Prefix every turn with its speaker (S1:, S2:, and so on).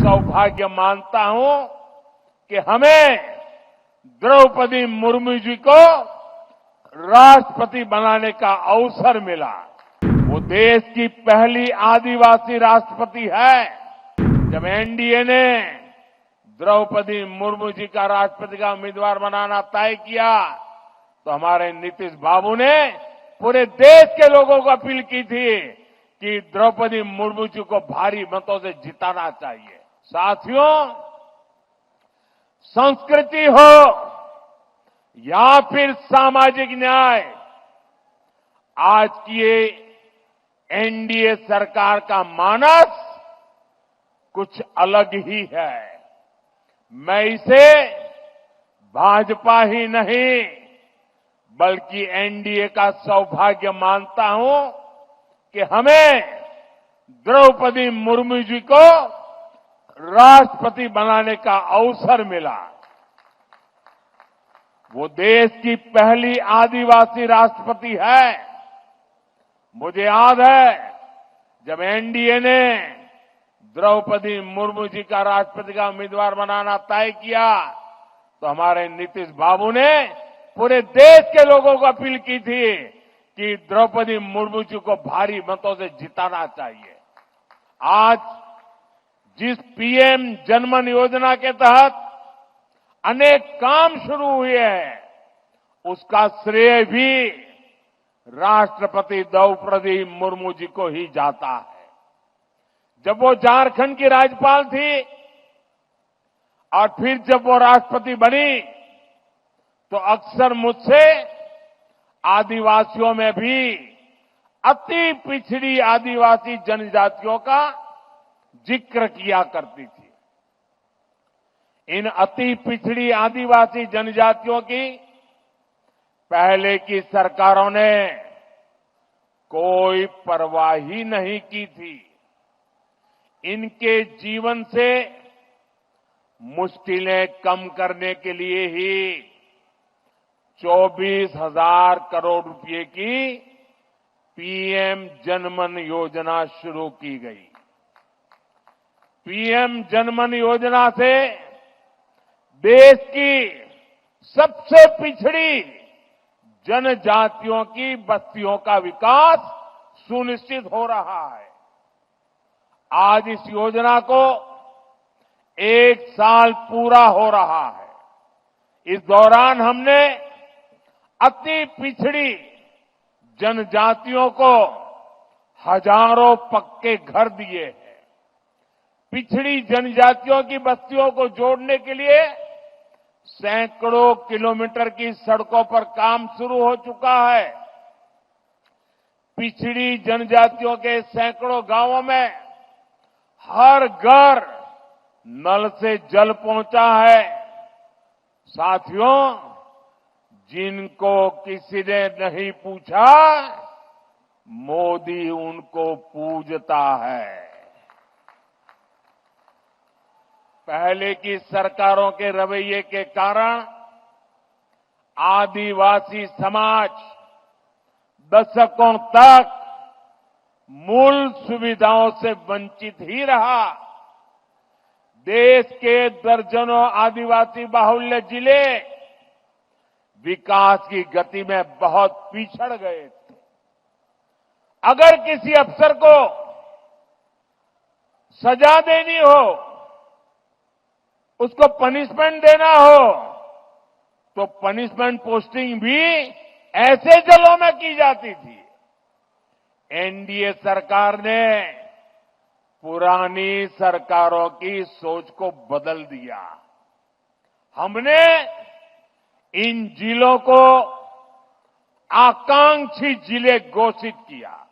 S1: सौभाग्य मानता हूं कि हमें द्रौपदी मुर्मू जी को राष्ट्रपति बनाने का अवसर मिला। वो देश की पहली आदिवासी राष्ट्रपति है। जब एनडीए ने द्रौपदी मुर्मू जी का राष्ट्रपति का उम्मीदवार बनाना तय किया तो हमारे नीतीश बाबू ने पूरे देश के लोगों को अपील की थी कि द्रौपदी मुर्मू जी को भारी मतों से जिताना चाहिए। साथियों, संस्कृति हो या फिर सामाजिक न्याय, आज की ये एनडीए सरकार का मानस कुछ अलग ही है। मैं इसे भाजपा ही नहीं बल्कि एनडीए का सौभाग्य मानता हूं कि हमें द्रौपदी मुर्मू जी को राष्ट्रपति बनाने का अवसर मिला। वो देश की पहली आदिवासी राष्ट्रपति है। मुझे याद है जब एनडीए ने द्रौपदी मुर्मू जी का राष्ट्रपति का उम्मीदवार बनाना तय किया तो हमारे नीतीश बाबू ने पूरे देश के लोगों को अपील की थी कि द्रौपदी मुर्मू जी को भारी मतों से जिताना चाहिए। आज जिस पीएम जनमन योजना के तहत अनेक काम शुरू हुए हैं, उसका श्रेय भी राष्ट्रपति द्रौपदी मुर्मू जी को ही जाता है। जब वो झारखंड की राज्यपाल थी और फिर जब वो राष्ट्रपति बनी तो अक्सर मुझसे आदिवासियों में भी अति पिछड़ी आदिवासी जनजातियों का जिक्र किया करती थी। इन अति पिछड़ी आदिवासी जनजातियों की पहले की सरकारों ने कोई परवाह ही नहीं की थी। इनके जीवन से मुश्किलें कम करने के लिए ही 24,000 करोड़ रुपए की पीएम जनमन योजना शुरू की गई। पीएम जनमन योजना से देश की सबसे पिछड़ी जनजातियों की बस्तियों का विकास सुनिश्चित हो रहा है। आज इस योजना को 1 साल पूरा हो रहा है। इस दौरान हमने अति पिछड़ी जनजातियों को हजारों पक्के घर दिए हैं। पिछड़ी जनजातियों की बस्तियों को जोड़ने के लिए सैकड़ों किलोमीटर की सड़कों पर काम शुरू हो चुका है। पिछड़ी जनजातियों के सैकड़ों गांवों में हर घर नल से जल पहुंचा है। साथियों, जिनको किसी ने नहीं पूछा, मोदी उनको पूजता है। पहले की सरकारों के रवैये के कारण आदिवासी समाज दशकों तक मूल सुविधाओं से वंचित ही रहा। देश के दर्जनों आदिवासी बाहुल्य जिले विकास की गति में बहुत पिछड़ गए थे। अगर किसी अफसर को सजा देनी हो, उसको पनिशमेंट देना हो, तो पनिशमेंट पोस्टिंग भी ऐसे जिलों में की जाती थी। एनडीए सरकार ने पुरानी सरकारों की सोच को बदल दिया। हमने इन जिलों को आकांक्षी जिले घोषित किया।